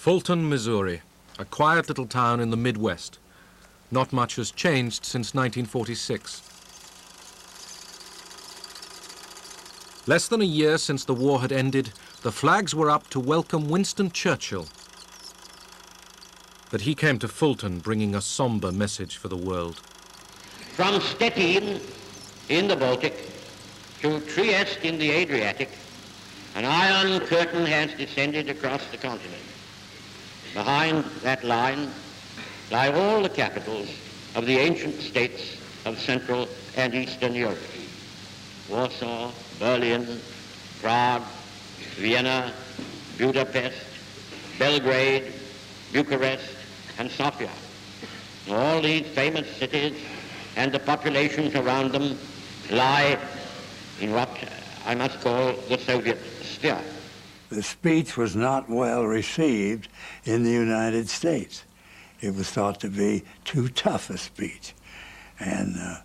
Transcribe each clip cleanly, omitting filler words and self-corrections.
Fulton, Missouri, a quiet little town in the Midwest. Not much has changed since 1946. Less than a year since the war had ended, the flags were up to welcome Winston Churchill. But he came to Fulton bringing a somber message for the world. From Stettin in the Baltic to Trieste in the Adriatic, an iron curtain has descended across the continent. Behind that line lie all the capitals of the ancient states of Central and Eastern Europe. Warsaw, Berlin, Prague, Vienna, Budapest, Belgrade, Bucharest, and Sofia. All these famous cities and the populations around them lie in what I must call the Soviet sphere. The speech was not well received in the United States. It was thought to be too tough a speech. And the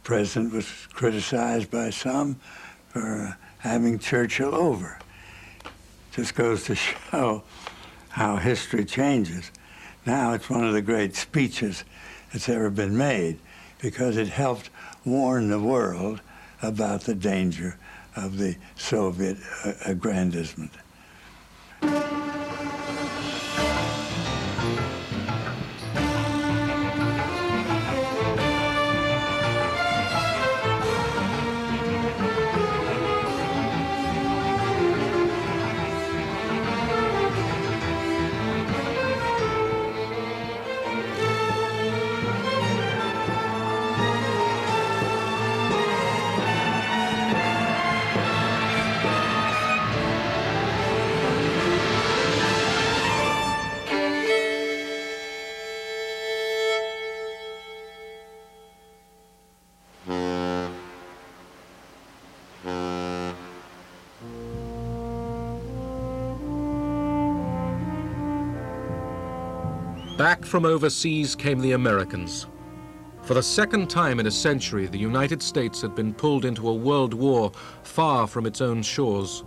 president was criticized by some for having Churchill over. Just goes to show how history changes. Now it's one of the great speeches that's ever been made because it helped warn the world about the danger of the Soviet aggrandizement. Back from overseas came the Americans. For the second time in a century, the United States had been pulled into a world war far from its own shores.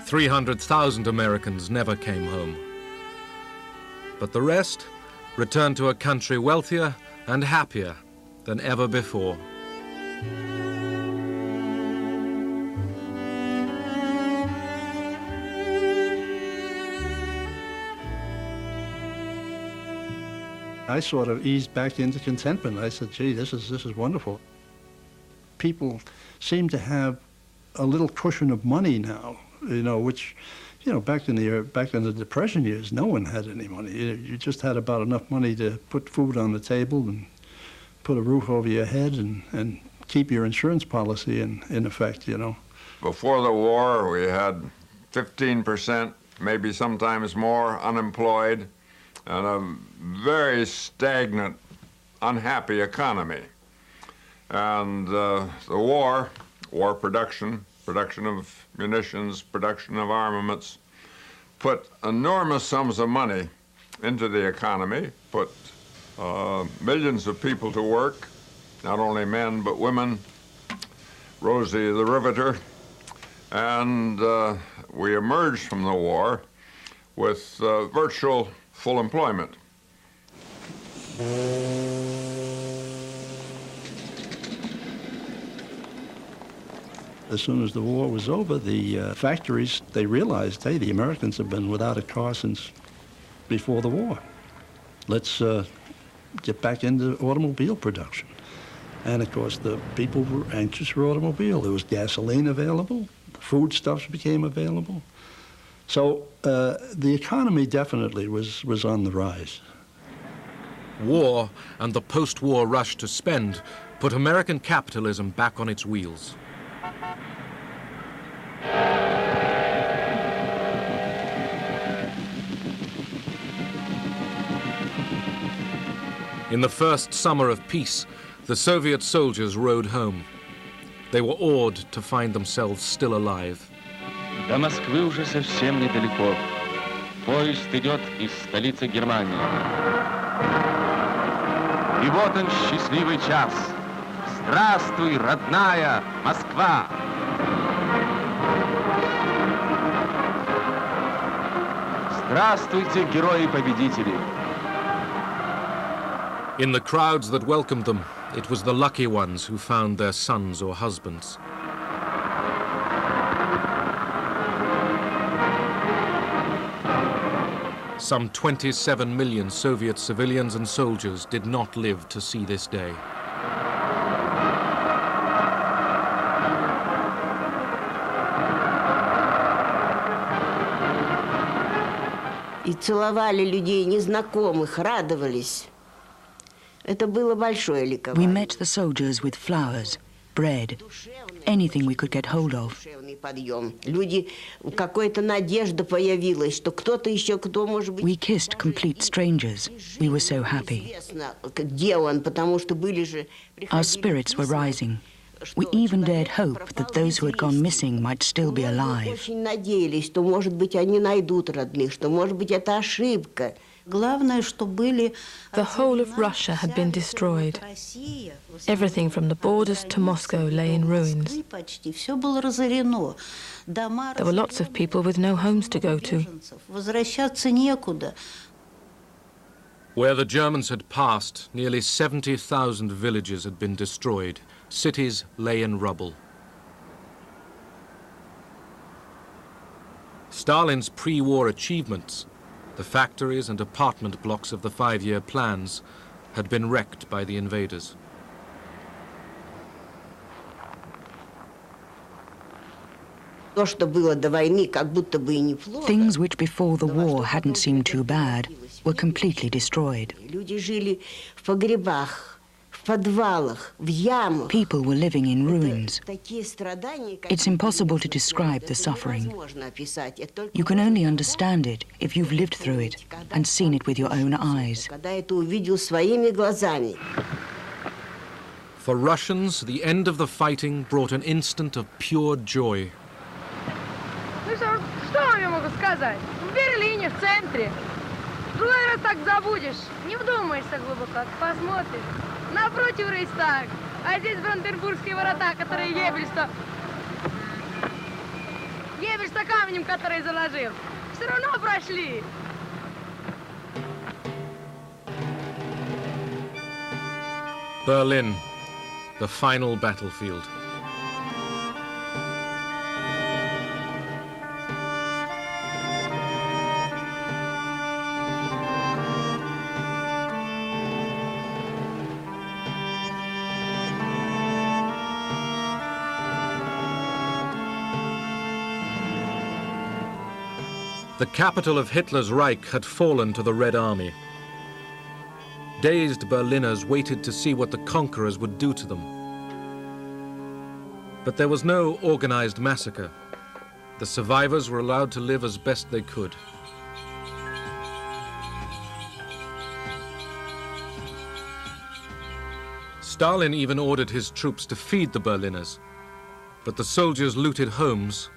"300,000 Americans never came home. But the rest returned to a country wealthier and happier than ever before." I sort of eased back into contentment. I said, gee, this is wonderful. People seem to have a little cushion of money now, you know, which, you know, back in the Depression years, no one had any money. You just had about enough money to put food on the table and put a roof over your head and keep your insurance policy in effect, you know. Before the war, we had 15%, maybe sometimes more, unemployed, and a very stagnant, unhappy economy. And the war production of munitions, production of armaments, put enormous sums of money into the economy, put millions of people to work, not only men but women, Rosie the Riveter, and we emerged from the war with virtual full employment. As soon as the war was over, the factories, they realized, hey, the Americans have been without a car since before the war. Let's get back into automobile production. And of course, the people were anxious for automobile. There was gasoline available, foodstuffs became available. So the economy definitely was on the rise. War and the post-war rush to spend put American capitalism back on its wheels. In the first summer of peace, the Soviet soldiers rode home. They were awed to find themselves still alive. До Москвы уже совсем недалеко. Поезд идет из столицы Германии. И вот он, счастливый час. Здравствуй, родная Москва! Здравствуйте, герои-победители! In the crowds that welcomed them, it was the lucky ones who found their sons or husbands. Some 27 million Soviet civilians and soldiers did not live to see this day. И целовали людей незнакомых, радовались. Это было большое ликование. We met the soldiers with flowers, bread, anything we could get hold of. Душевный подъем. Люди, какая-то надежда появилась, что кто-то еще, кто может быть... We kissed complete strangers. We were so happy. Известно, где он, потому что были же... Our spirits were rising. We even dared hope that those who had gone missing might still be alive. Очень надеялись, что, может быть, они найдут родных, что, может быть, это ошибка. The whole of Russia had been destroyed. Everything from the borders to Moscow lay in ruins. There were lots of people with no homes to go to. Where the Germans had passed, nearly 70,000 villages had been destroyed. Cities lay in rubble. Stalin's pre-war achievements, the factories and apartment blocks of the 5-year plans, had been wrecked by the invaders. Things which before the war hadn't seemed too bad were completely destroyed. People were living in ruins. It's impossible to describe the suffering. You can only understand it if you've lived through it and seen it with your own eyes. For Russians, the end of the fighting brought an instant of pure joy. Ну что я могу сказать? В Берлине, в центре. Другой раз так забудешь, не вдумаешься глубоко, посмотришь. Напротив Рейхстаг, а здесь Бранденбургские ворота, которые Геббельс-то камнем, который заложил. Все равно прошли. Berlin, the final battlefield. The capital of Hitler's Reich had fallen to the Red Army. Dazed Berliners waited to see what the conquerors would do to them. But there was no organized massacre. The survivors were allowed to live as best they could. Stalin even ordered his troops to feed the Berliners, but the soldiers looted homes,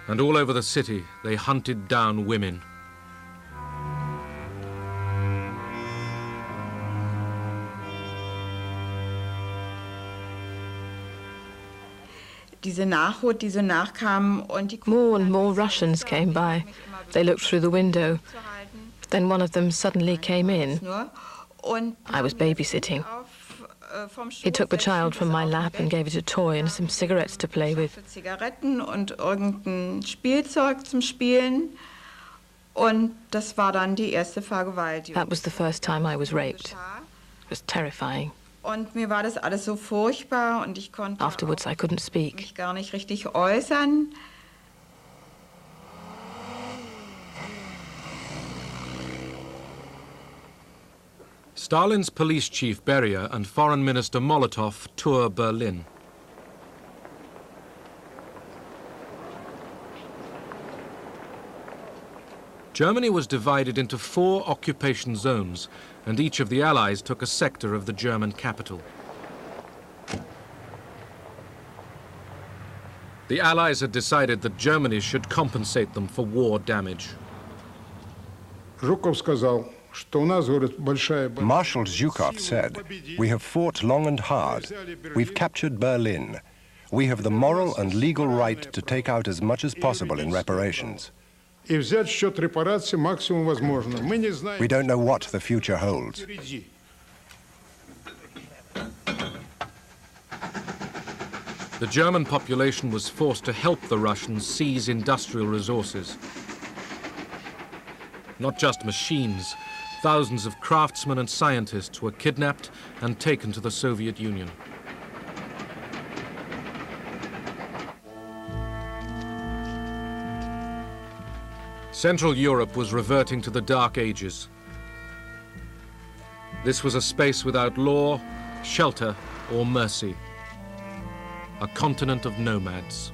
and all over the city they hunted down women. More and more Russians came by. They looked through the window. Then one of them suddenly came in. I was babysitting. He took the child from my lap and gave it a toy and some cigarettes to play with. That was the first time I was raped. It was terrifying. Afterwards, I couldn't speak. Stalin's police chief Beria and Foreign Minister Molotov tour Berlin. Germany was divided into 4 occupation zones, and each of the Allies took a sector of the German capital. The Allies had decided that Germany should compensate them for war damage. Marshal Zhukov said, "We have fought long and hard. We've captured Berlin. We have the moral and legal right to take out as much as possible in reparations. We don't know what the future holds." The German population was forced to help the Russians seize industrial resources. Not just machines, thousands of craftsmen and scientists were kidnapped and taken to the Soviet Union. Central Europe was reverting to the Dark Ages. This was a space without law, shelter, or mercy. A continent of nomads.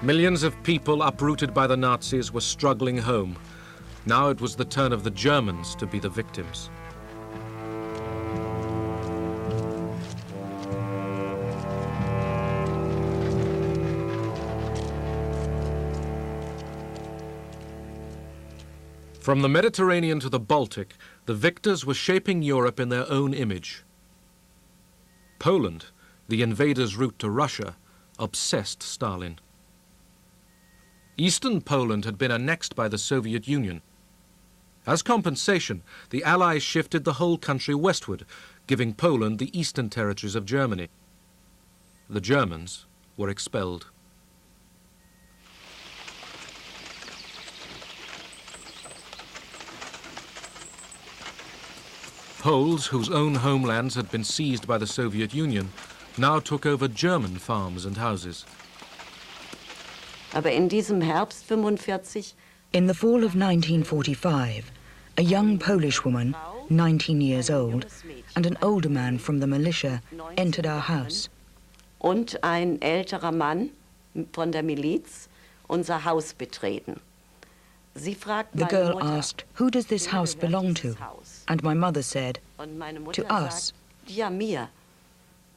Millions of people uprooted by the Nazis were struggling home. Now it was the turn of the Germans to be the victims. From the Mediterranean to the Baltic, the victors were shaping Europe in their own image. Poland, the invaders' route to Russia, obsessed Stalin. Eastern Poland had been annexed by the Soviet Union. As compensation, the Allies shifted the whole country westward, giving Poland the eastern territories of Germany. The Germans were expelled. Poles, whose own homelands had been seized by the Soviet Union, now took over German farms and houses. Aber in diesem Herbst 45, in the fall of 1945, a young Polish woman, 19 years old, and an older man from the militia entered our house. Und ein älterer Mann von der Miliz unser Haus betreten. Sie fragten The meine girl Mutter, asked, "Who does this house belong to?" And my mother said, und meine Mutter "To us." sagt, ja, mir.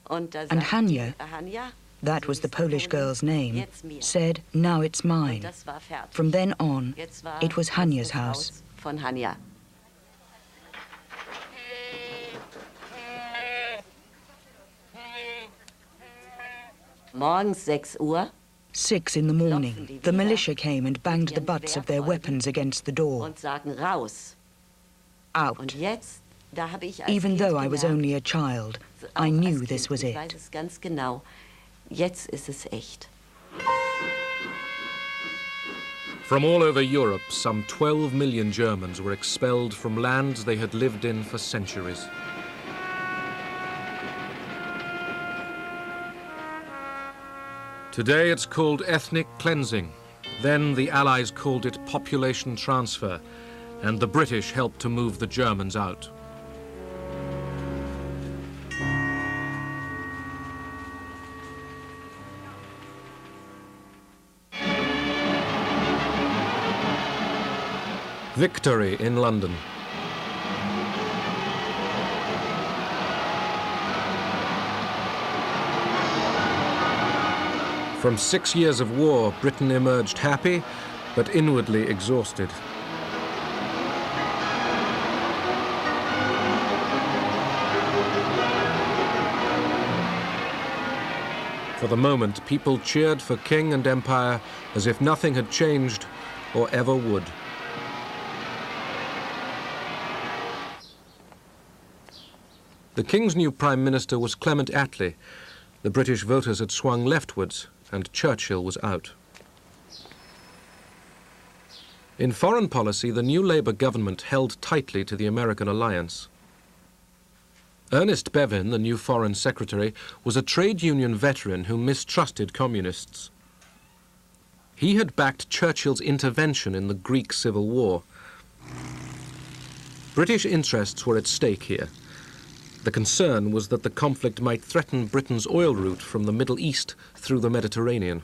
Und da And sagt Hania, Hania, that was the Polish girl's name, jetzt mir. said, "Now it's Und mine." das war fertig. From then on, Jetzt war it was das Hania's das house. Von Hania. Morgens 6 Uhr 6 in the morning, the militia came and banged the butts of their weapons against the door. und sagen raus. Out. Und jetzt, da habe ich als Even Kind though I was gelernt, only a child, auch I knew als this Kind, was ich it. weiß es ganz genau. Jetzt ist es echt. From all over Europe, some 12 million Germans were expelled from lands they had lived in for centuries. Today it's called ethnic cleansing. Then the Allies called it population transfer, and the British helped to move the Germans out. Victory in London. From 6 years of war, Britain emerged happy, but inwardly exhausted. For the moment, people cheered for king and empire as if nothing had changed or ever would. The King's new Prime Minister was Clement Attlee. The British voters had swung leftwards, and Churchill was out. In foreign policy, the new Labour government held tightly to the American alliance. Ernest Bevin, the new Foreign Secretary, was a trade union veteran who mistrusted communists. He had backed Churchill's intervention in the Greek Civil War. British interests were at stake here. The concern was that the conflict might threaten Britain's oil route from the Middle East through the Mediterranean.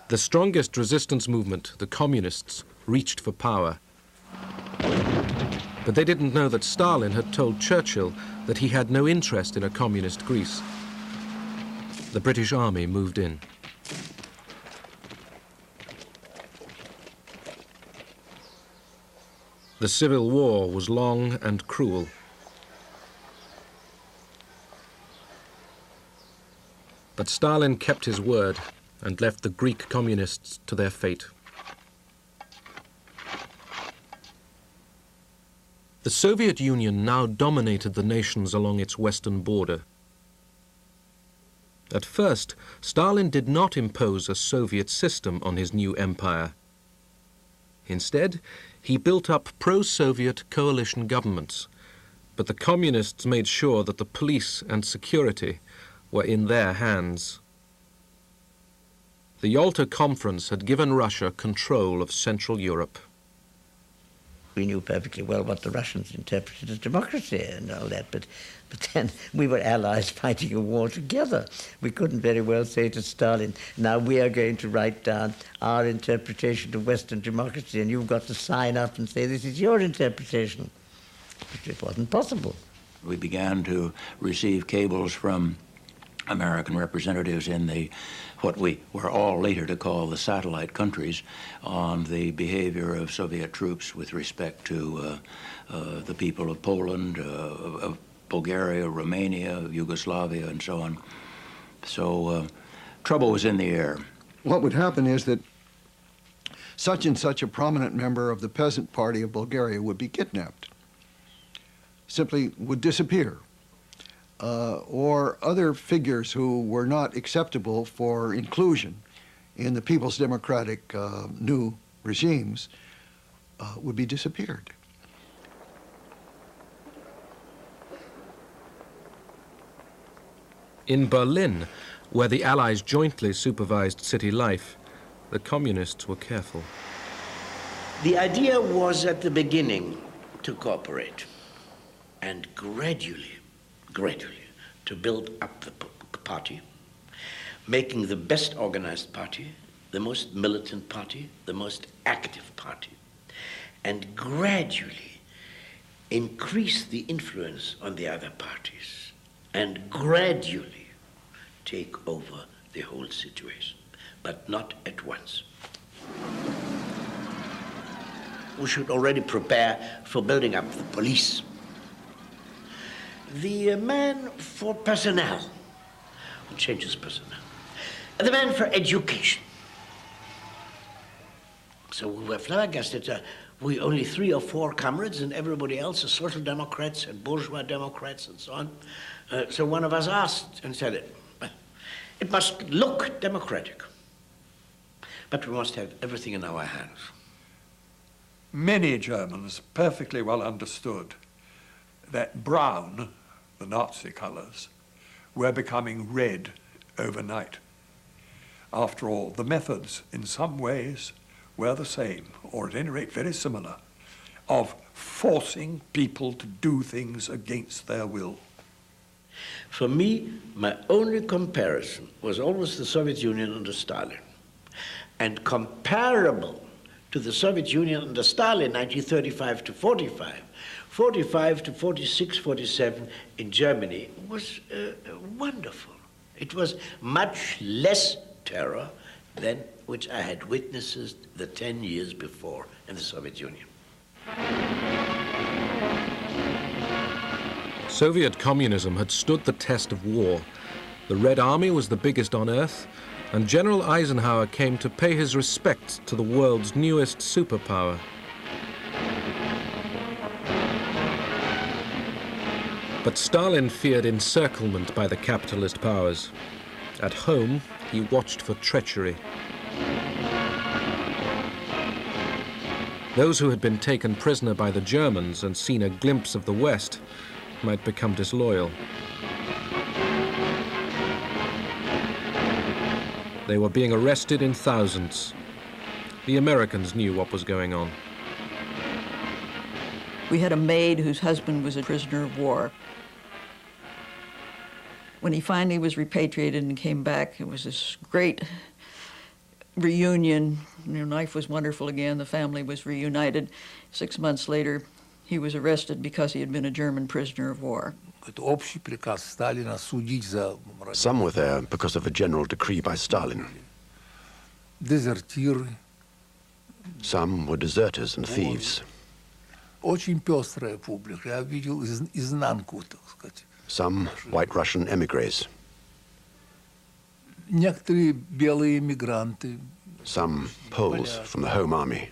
The strongest resistance movement, the Communists, reached for power. But they didn't know that Stalin had told Churchill that he had no interest in a communist Greece. The British army moved in. The Civil War was long and cruel. But Stalin kept his word and left the Greek communists to their fate. The Soviet Union now dominated the nations along its western border. At first, Stalin did not impose a Soviet system on his new empire. Instead, he built up pro-Soviet coalition governments, but the communists made sure that the police and security were in their hands. The Yalta Conference had given Russia control of Central Europe. We knew perfectly well what the Russians interpreted as democracy and all that, but then we were allies fighting a war together. We couldn't very well say to Stalin, now we are going to write down our interpretation of Western democracy and you've got to sign up and say this is your interpretation. It wasn't possible. We began to receive cables from American representatives in the what we were all later to call the satellite countries on the behavior of Soviet troops with respect to the people of Poland, of Bulgaria, Romania, Yugoslavia, and so on. So trouble was in the air. What would happen is that such and such a prominent member of the Peasant Party of Bulgaria would be kidnapped, simply would disappear. Or other figures who were not acceptable for inclusion in the People's Democratic new regimes would be disappeared. In Berlin, where the Allies jointly supervised city life, the communists were careful. The idea was at the beginning to cooperate and gradually to build up the party, making the best organized party, the most militant party, the most active party, and gradually increase the influence on the other parties, and gradually take over the whole situation, but not at once. We should already prepare for building up the police. The man for personnel, changes personnel. The man for education. So we were flabbergasted. We only 3 or 4 comrades and everybody else are social democrats and bourgeois democrats and so on. So one of us asked and said, it must look democratic, but we must have everything in our hands. Many Germans perfectly well understood that brown, the Nazi colors, were becoming red overnight. After all, the methods in some ways were the same, or at any rate very similar, of forcing people to do things against their will. For me, my only comparison was always the Soviet Union under Stalin. And comparable to the Soviet Union under Stalin, 1935 to 45, 45 to 46, 47 in Germany was wonderful. It was much less terror than which I had witnessed the 10 years before in the Soviet Union. Soviet communism had stood the test of war. The Red Army was the biggest on earth, and General Eisenhower came to pay his respects to the world's newest superpower. But Stalin feared encirclement by the capitalist powers. At home, he watched for treachery. Those who had been taken prisoner by the Germans and seen a glimpse of the West might become disloyal. They were being arrested in thousands. The Americans knew what was going on. We had a maid whose husband was a prisoner of war. When he finally was repatriated and came back, it was this great reunion. You know, life was wonderful again. The family was reunited. 6 months later, He was arrested because he had been a German prisoner of war. Some were there because of a general decree by Stalin. Some were deserters and thieves. Some White Russian emigres. Some Poles from the Home Army.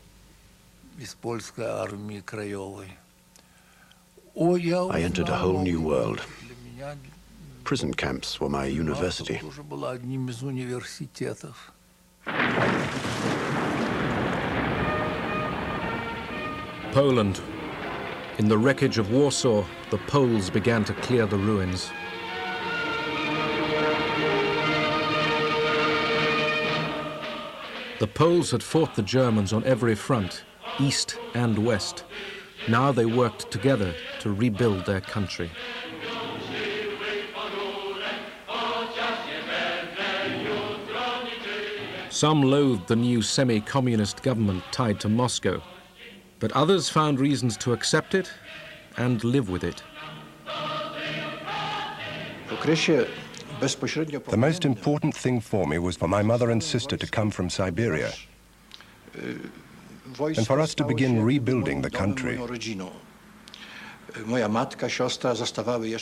I entered a whole new world. Prison camps were my university. Poland. In the wreckage of Warsaw, the Poles began to clear the ruins. The Poles had fought the Germans on every front, east and west. Now they worked together to rebuild their country. Some loathed the new semi-communist government tied to Moscow, but others found reasons to accept it and live with it. The most important thing for me was for my mother and sister to come from Siberia and for us to begin rebuilding the country.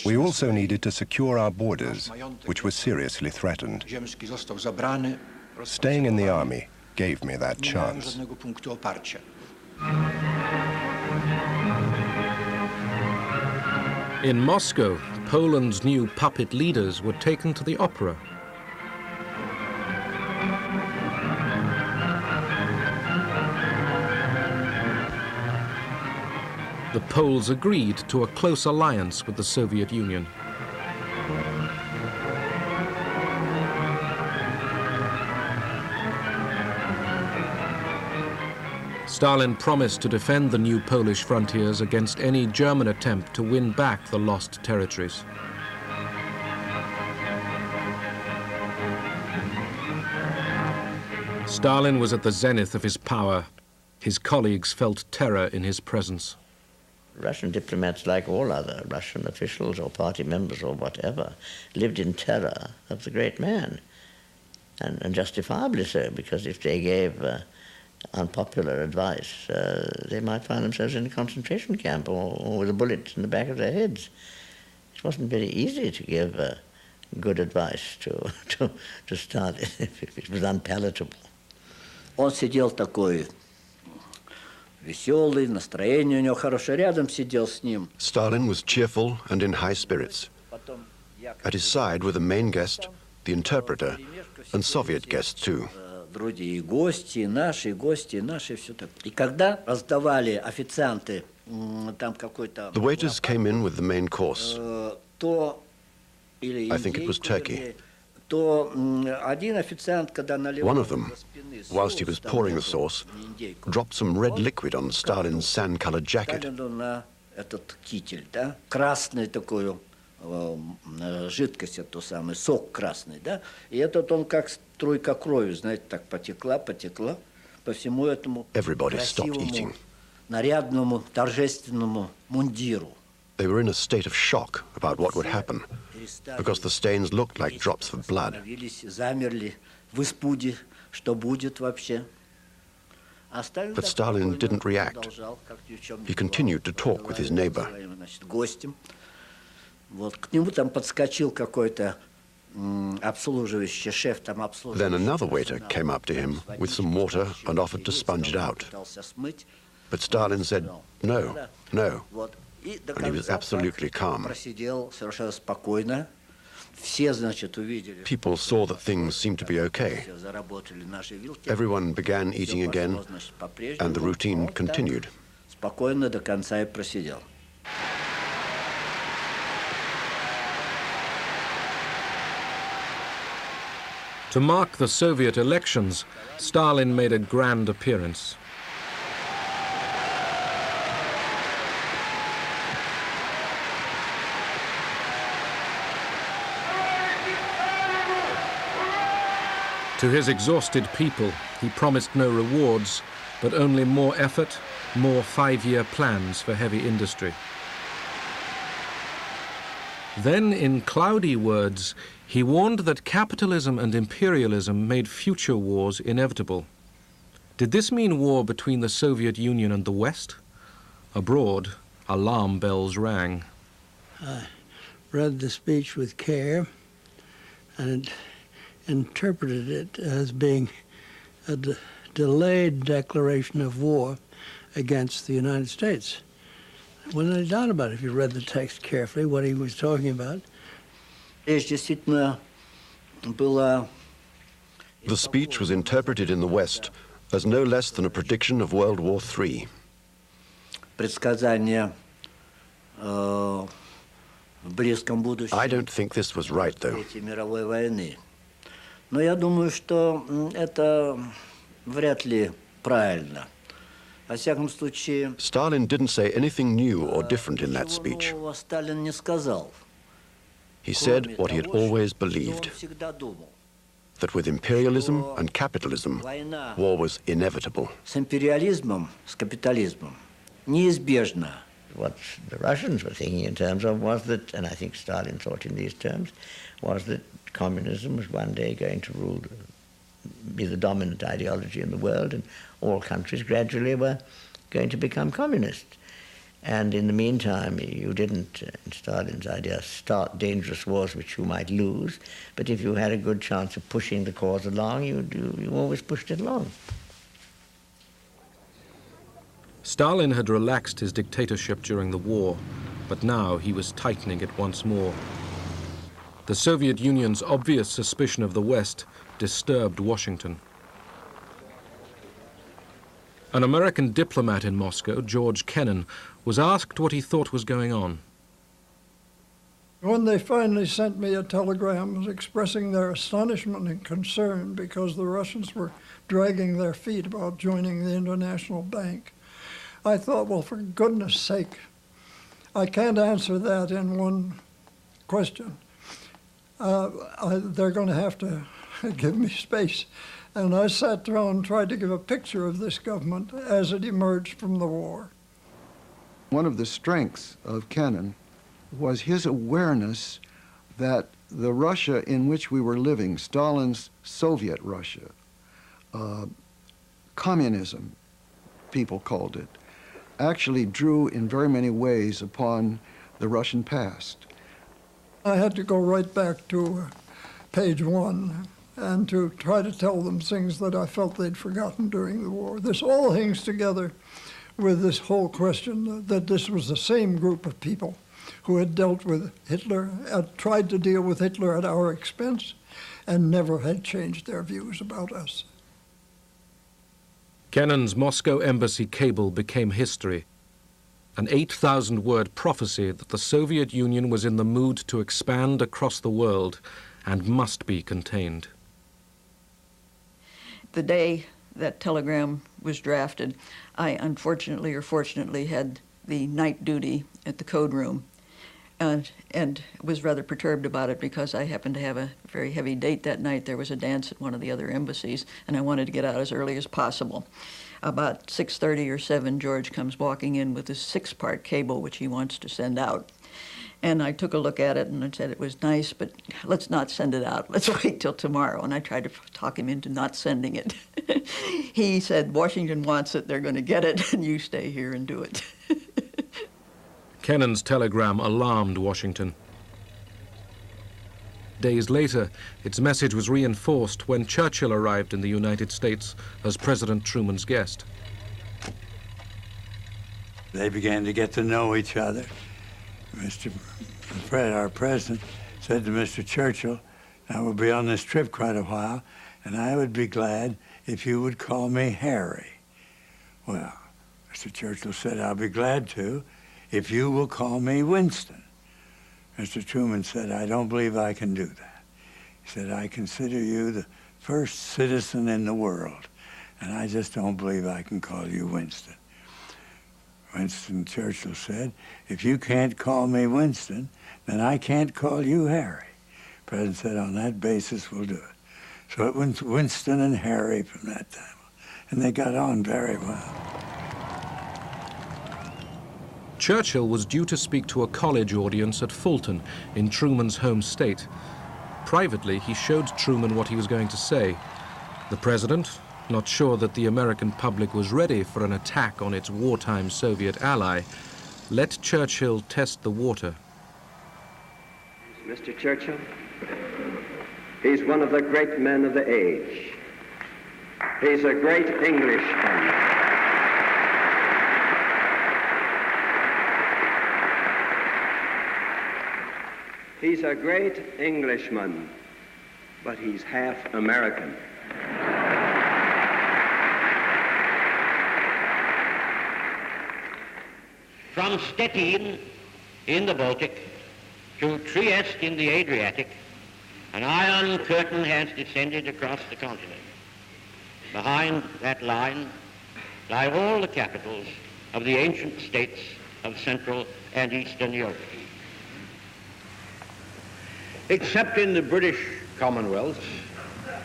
We also needed to secure our borders, which were seriously threatened. Staying in the army gave me that chance. In Moscow, Poland's new puppet leaders were taken to the opera. The Poles agreed to a close alliance with the Soviet Union. Stalin promised to defend the new Polish frontiers against any German attempt to win back the lost territories. Stalin was at the zenith of his power. His colleagues felt terror in his presence. Russian diplomats, like all other Russian officials or party members or whatever, lived in terror of the great man, and justifiably so, because if they gave unpopular advice, they might find themselves in a concentration camp or with a bullet in the back of their heads. It wasn't very easy to give good advice to Stalin if it was unpalatable. Он сидел такой веселый, настроение у него хорошее, рядом сидел с ним. Stalin was cheerful and in high spirits. At his side were the main guest, the interpreter, and Soviet guests too. Вроде и гости, и наши, все так. И когда раздавали официанты там какой-то... The waiters came in with the main course. То или I think it was turkey. То один официант, когда наливал... One of them, whilst he was pouring the sauce, dropped some red liquid on Stalin's sand-colored jacket. На этот китель, да, красный такой, жидкость, это самый сок красный, да, и этот он как струйка крови, знаете, так потекла по всему этому красивому, нарядному, торжественному мундиру. They were in a state of shock about what would happen, because the stains looked like drops of blood. Замерли в испуге, что будет вообще. But Stalin didn't react. He continued to talk with his neighbor. Вот к нему там подскочил какой-то обслуживающий шеф, там обслуживающий. Then another waiter came up to him with some water and offered to sponge it out. But Stalin said, no, no, and he was absolutely calm. Просидел совершенно спокойно. Все, значит, увидели. People saw that things seemed to be okay. Everyone began eating again, and the routine continued. Спокойно до конца и просидел. To mark the Soviet elections, Stalin made a grand appearance. To his exhausted people, he promised no rewards, but only more effort more 5-year plans for heavy industry. Then, in cloudy words, he warned that capitalism and imperialism made future wars inevitable. Did this mean war between the Soviet Union and the West? Abroad, alarm bells rang. I read the speech with care and interpreted it as being a delayed declaration of war against the United States. Wasn't any doubt about it if you read the text carefully, what he was talking about. The speech was interpreted in the West as no less than a prediction of World War III. I don't think this was right, though. Но я думаю, что это вряд ли правильно. Во всяком случае, Stalin didn't say anything new or different in that speech. Сталин не сказал. He said what he had always believed, that with imperialism and capitalism, war was inevitable. С империализмом, с капитализмом неизбежно. What the Russians were thinking in terms of was that, and I think Stalin thought in these terms, was that communism was one day going to rule, be the dominant ideology in the world, and all countries gradually were going to become communist. And in the meantime, you didn't, in Stalin's idea, start dangerous wars which you might lose, but if you had a good chance of pushing the cause along, you always pushed it along. Stalin had relaxed his dictatorship during the war, but now he was tightening it once more. The Soviet Union's obvious suspicion of the West disturbed Washington. An American diplomat in Moscow, George Kennan, was asked what he thought was going on. When they finally sent me a telegram expressing their astonishment and concern because the Russians were dragging their feet about joining the International Bank, I thought, well, for goodness sake, I can't answer that in one question. They're going to have to give me space. And I sat down and tried to give a picture of this government as it emerged from the war. One of the strengths of Kennan was his awareness that the Russia in which we were living, Stalin's Soviet Russia, communism, people called it, actually drew in very many ways upon the Russian past. I had to go right back to page 1 and to try to tell them things that I felt they'd forgotten during the war. This all hangs together with this whole question that this was the same group of people who had dealt with Hitler, had tried to deal with Hitler at our expense, and never had changed their views about us. Kennan's Moscow embassy cable became history, an 8,000-word prophecy that the Soviet Union was in the mood to expand across the world and must be contained. The day that telegram was drafted, I unfortunately or fortunately had the night duty at the code room and was rather perturbed about it because I happened to have a very heavy date that night. There was a dance at one of the other embassies, and I wanted to get out as early as possible. About 6:30 or 7, George comes walking in with this 6-part cable which he wants to send out. And I took a look at it and I said it was nice, but let's not send it out. Let's wait till tomorrow. And I tried to talk him into not sending it. He said, Washington wants it, they're going to get it, and you stay here and do it. Kennan's telegram alarmed Washington. Days later, its message was reinforced when Churchill arrived in the United States as President Truman's guest. They began to get to know each other. Mr. Fred, our president, said to Mr. Churchill, I will be on this trip quite a while, and I would be glad if you would call me Harry. Well, Mr. Churchill said, I'll be glad to if you will call me Winston. Mr. Truman said, I don't believe I can do that. He said, I consider you the first citizen in the world, and I just don't believe I can call you Winston. Winston Churchill said, if you can't call me Winston, then I can't call you Harry. The president said, on that basis, we'll do it. So it was Winston and Harry from that time on, and they got on very well. Churchill was due to speak to a college audience at Fulton, in Truman's home state. Privately, he showed Truman what he was going to say. The president, not sure that the American public was ready for an attack on its wartime Soviet ally, let Churchill test the water. Mr. Churchill, he's one of the great men of the age. He's a great Englishman. He's a great Englishman, but he's half American. From Stettin in the Baltic to Trieste in the Adriatic, an iron curtain has descended across the continent. Behind that line lie all the capitals of the ancient states of Central and Eastern Europe. Except in the British Commonwealth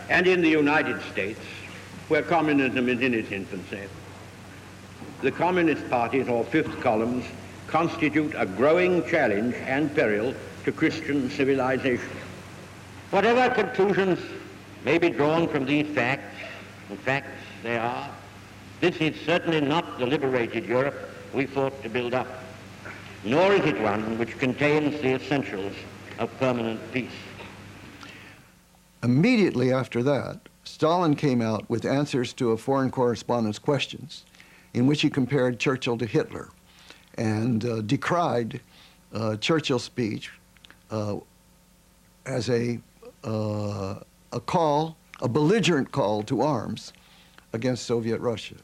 and in the United States, where communism is in its infancy, the Communist parties, or fifth columns, constitute a growing challenge and peril to Christian civilization. Whatever conclusions may be drawn from these facts, and facts they are, this is certainly not the liberated Europe we fought to build up, nor is it one which contains the essentials of permanent peace. Immediately after that, Stalin came out with answers to a foreign correspondent's questions in which he compared Churchill to Hitler and decried Churchill's speech as a belligerent call to arms against Soviet Russia.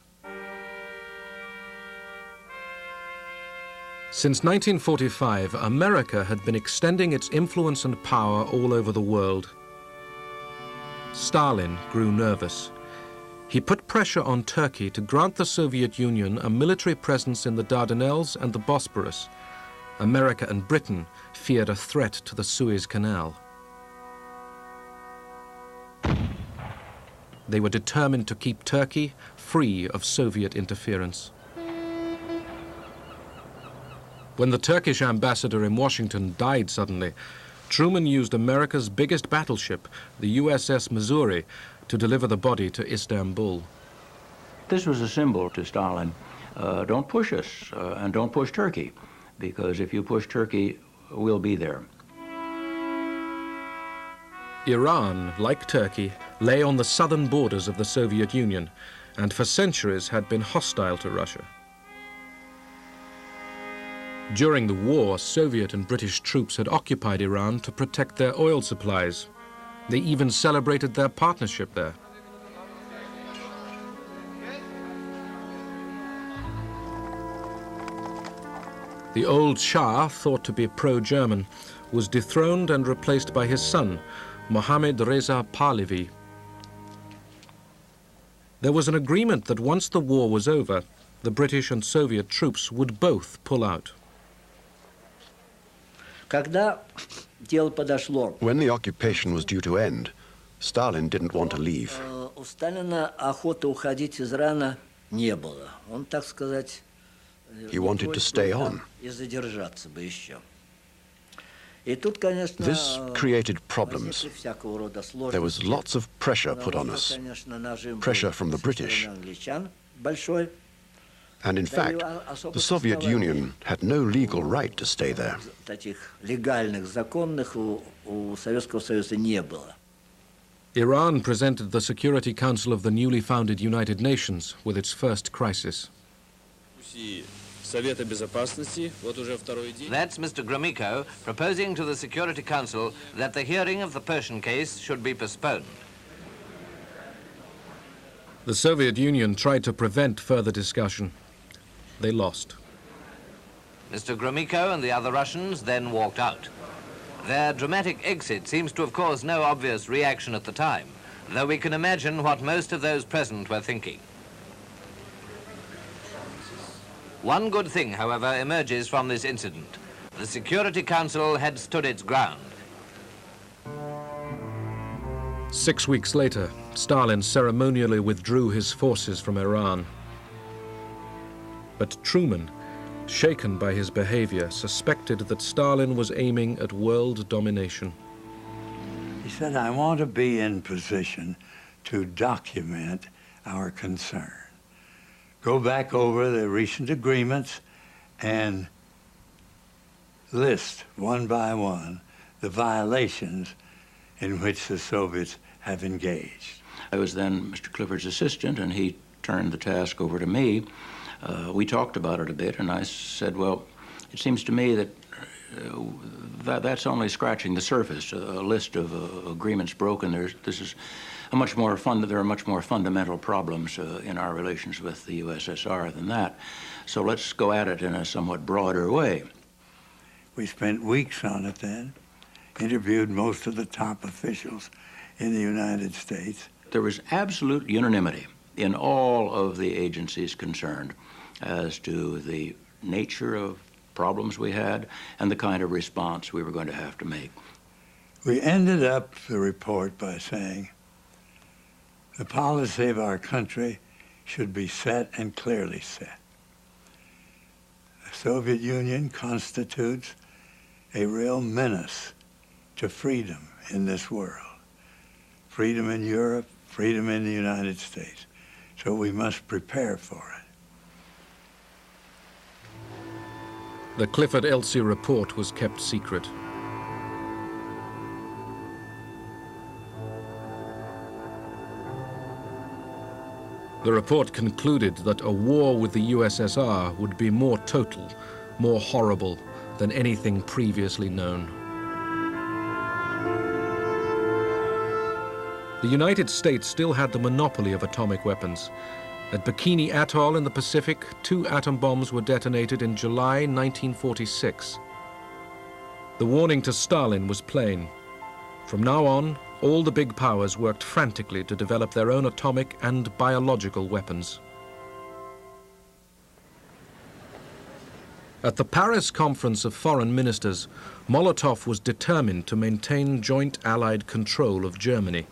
Since 1945, America had been extending its influence and power all over the world. Stalin grew nervous. He put pressure on Turkey to grant the Soviet Union a military presence in the Dardanelles and the Bosporus. America and Britain feared a threat to the Suez Canal. They were determined to keep Turkey free of Soviet interference. When the Turkish ambassador in Washington died suddenly, Truman used America's biggest battleship, the USS Missouri, to deliver the body to Istanbul. This was a symbol to Stalin. Don't push us, and don't push Turkey, because if you push Turkey, we'll be there. Iran, like Turkey, lay on the southern borders of the Soviet Union, and for centuries had been hostile to Russia. During the war, Soviet and British troops had occupied Iran to protect their oil supplies. They even celebrated their partnership there. The old Shah, thought to be pro-German, was dethroned and replaced by his son, Mohammad Reza Pahlavi. There was an agreement that once the war was over, the British and Soviet troops would both pull out. When the occupation was due to end, Stalin didn't want to leave. He wanted to stay on. This created problems. There was lots of pressure put on us, pressure from the British. And in fact, the Soviet Union had no legal right to stay there. Iran presented the Security Council of the newly founded United Nations with its first crisis. That's Mr. Gromyko proposing to the Security Council that the hearing of the Persian case should be postponed. The Soviet Union tried to prevent further discussion. They lost. Mr. Gromyko and the other Russians then walked out. Their dramatic exit seems to have caused no obvious reaction at the time, though we can imagine what most of those present were thinking. One good thing, however, emerges from this incident. The Security Council had stood its ground. 6 weeks later, Stalin ceremonially withdrew his forces from Iran. But Truman, shaken by his behavior, suspected that Stalin was aiming at world domination. He said, I want to be in position to document our concern. Go back over the recent agreements and list one by one the violations in which the Soviets have engaged. I was then Mr. Clifford's assistant, and he turned the task over to me. We talked about it a bit, and I said, well, it seems to me that that's only scratching the surface. A list of agreements broken. This is a much more there are much more fundamental problems in our relations with the USSR than that. So let's go at it in a somewhat broader way. We spent weeks on it then, interviewed most of the top officials in the United States. There was absolute unanimity in all of the agencies concerned as to the nature of problems we had and the kind of response we were going to have to make. We ended up the report by saying the policy of our country should be set and clearly set. The Soviet Union constitutes a real menace to freedom in this world. Freedom in Europe, freedom in the United States. So we must prepare for it. The Clifford-Elsie report was kept secret. The report concluded that a war with the USSR would be more total, more horrible than anything previously known. The United States still had the monopoly of atomic weapons. At Bikini Atoll in the Pacific, 2 atom bombs were detonated in July 1946. The warning to Stalin was plain. From now on, all the big powers worked frantically to develop their own atomic and biological weapons. At the Paris Conference of Foreign Ministers, Molotov was determined to maintain joint Allied control of Germany.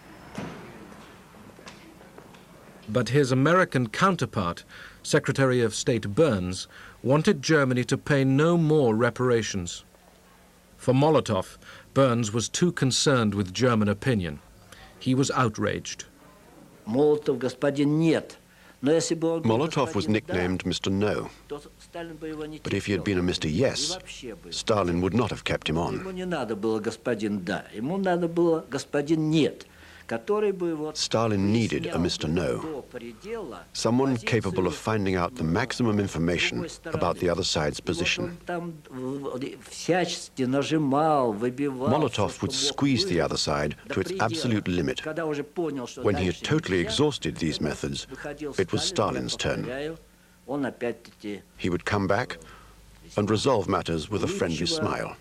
But his American counterpart, Secretary of State Burns, wanted Germany to pay no more reparations. For Molotov, Burns was too concerned with German opinion. He was outraged. Molotov was nicknamed Mr. No. But if he had been a Mr. Yes, Stalin would not have kept him on. Stalin needed a Mr. No, someone capable of finding out the maximum information about the other side's position. Molotov would squeeze the other side to its absolute limit. When he had totally exhausted these methods, it was Stalin's turn. He would come back and resolve matters with a friendly smile.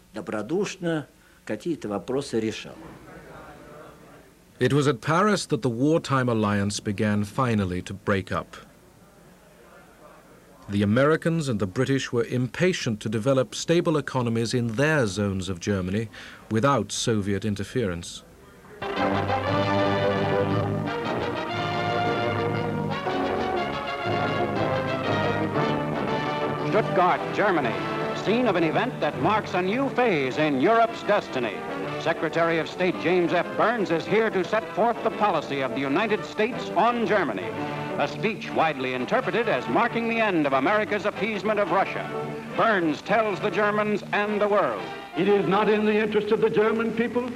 It was at Paris that the wartime alliance began finally to break up. The Americans and the British were impatient to develop stable economies in their zones of Germany without Soviet interference. Stuttgart, Germany, scene of an event that marks a new phase in Europe's destiny. Secretary of State James F. Burns is here to set forth the policy of the United States on Germany, a speech widely interpreted as marking the end of America's appeasement of Russia. Burns tells the Germans and the world, it is not in the interest of the German people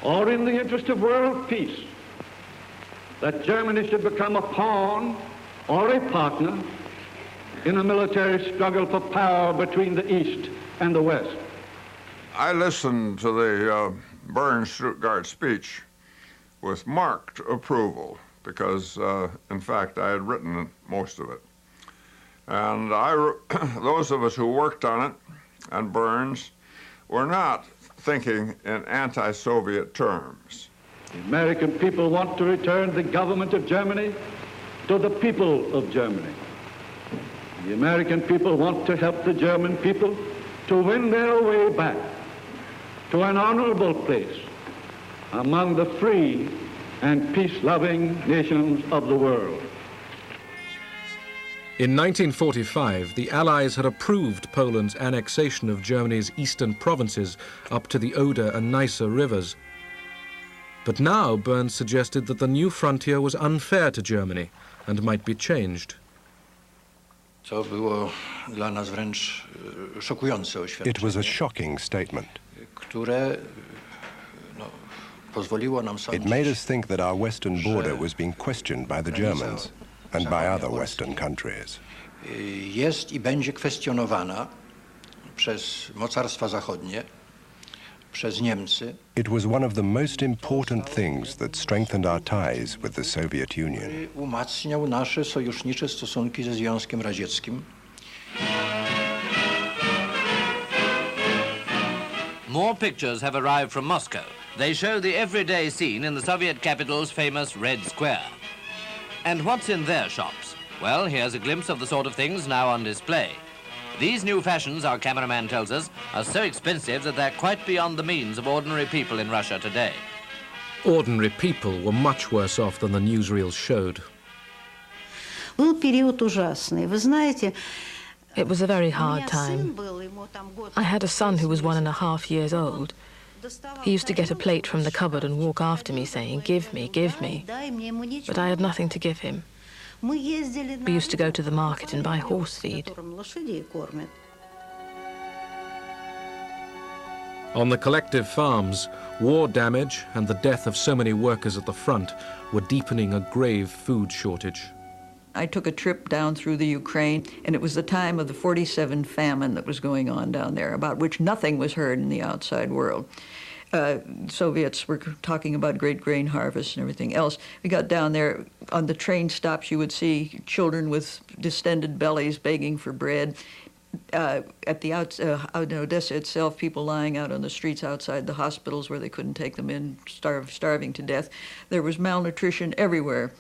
or in the interest of world peace that Germany should become a pawn or a partner in a military struggle for power between the East and the West. I listened to the Burns-Stuttgart speech with marked approval because, in fact, I had written most of it. And those of us who worked on it, and Burns, were not thinking in anti-Soviet terms. The American people want to return the government of Germany to the people of Germany. The American people want to help the German people to win their way back to an honorable place among the free and peace-loving nations of the world. In 1945, the Allies had approved Poland's annexation of Germany's eastern provinces up to the Oder and Neisse rivers. But now Burns suggested that the new frontier was unfair to Germany and might be changed. It was a shocking statement. It made us think that our western border was being questioned by the Germans and by other Western countries. Jest I będzie kwestionowana przez mocarstwa zachodnie, przez Niemcy. It was one of the most important things that strengthened our ties with the Soviet Union. Umacniał nasze sojusznicze stosunki ze Związkiem Radzieckim. More pictures have arrived from Moscow. They show the everyday scene in the Soviet capital's famous Red Square. And what's in their shops? Well, here's a glimpse of the sort of things now on display. These new fashions, our cameraman tells us, are so expensive that they're quite beyond the means of ordinary people in Russia today. Ordinary people were much worse off than the newsreels showed. It was a very hard time. I had a son who was 1.5 years old. He used to get a plate from the cupboard and walk after me saying, "Give me, give me." But I had nothing to give him. We used to go to the market and buy horse feed. On the collective farms, war damage and the death of so many workers at the front were deepening a grave food shortage. I took a trip down through the Ukraine, and it was the time of the 47 famine that was going on down there, about which nothing was heard in the outside world. Soviets were talking about great grain harvests and everything else. We got down there, on the train stops, you would see children with distended bellies begging for bread. At the out in Odessa itself, people lying out on the streets outside the hospitals where they couldn't take them in, starving to death. There was malnutrition everywhere.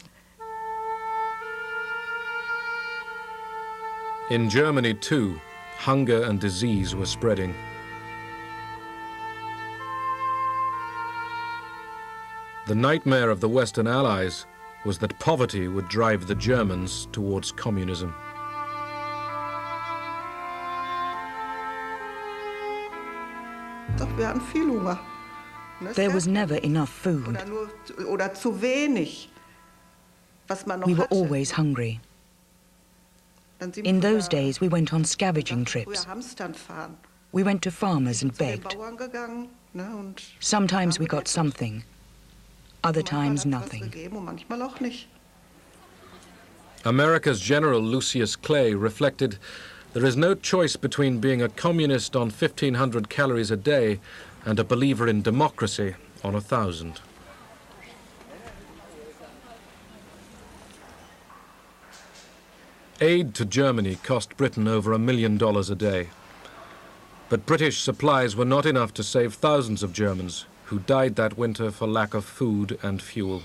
In Germany, too, hunger and disease were spreading. The nightmare of the Western Allies was that poverty would drive the Germans towards communism. There was never enough food. We were always hungry. In those days, we went on scavenging trips. We went to farmers and begged. Sometimes we got something, other times nothing. America's General Lucius Clay reflected, "There is no choice between being a communist on 1,500 calories a day and a believer in democracy on 1,000. Aid to Germany cost Britain over $1 million a day. But British supplies were not enough to save thousands of Germans who died that winter for lack of food and fuel.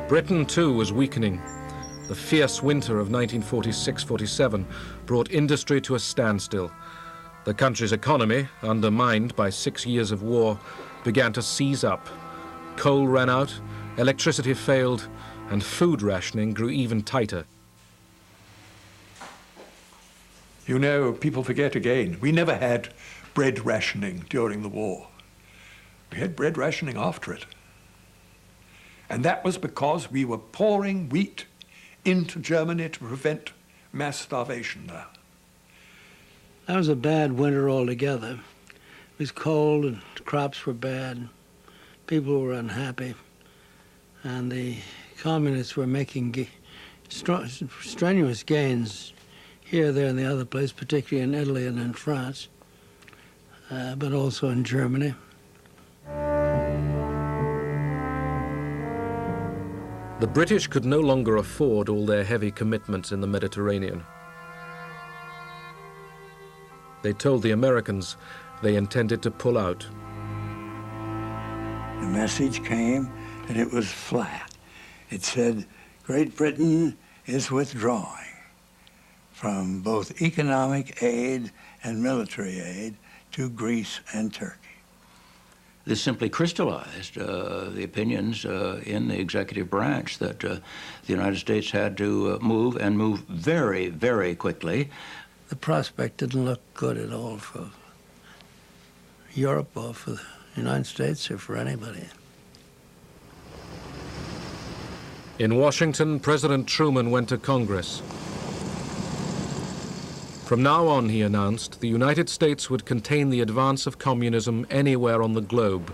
Britain, too, was weakening. The fierce winter of 1946-47 brought industry to a standstill. The country's economy, undermined by 6 years of war, began to seize up. Coal ran out, electricity failed, and food rationing grew even tighter. You know, people forget again, we never had bread rationing during the war. We had bread rationing after it. And that was because we were pouring wheat into Germany to prevent mass starvation there. That was a bad winter altogether. It was cold and crops were bad. People were unhappy. And the communists were making strenuous gains here, there, and the other place, particularly in Italy and in France, but also in Germany. The British could no longer afford all their heavy commitments in the Mediterranean. They told the Americans they intended to pull out. The message came, and it was flat. It said, Great Britain is withdrawing from both economic aid and military aid to Greece and Turkey. This simply crystallized the opinions in the executive branch that the United States had to move and move very, very quickly. The prospect didn't look good at all for Europe or for the United States or for anybody. In Washington, President Truman went to Congress. From now on, he announced, the United States would contain the advance of communism anywhere on the globe.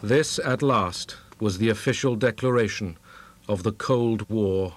This, at last, was the official declaration of the Cold War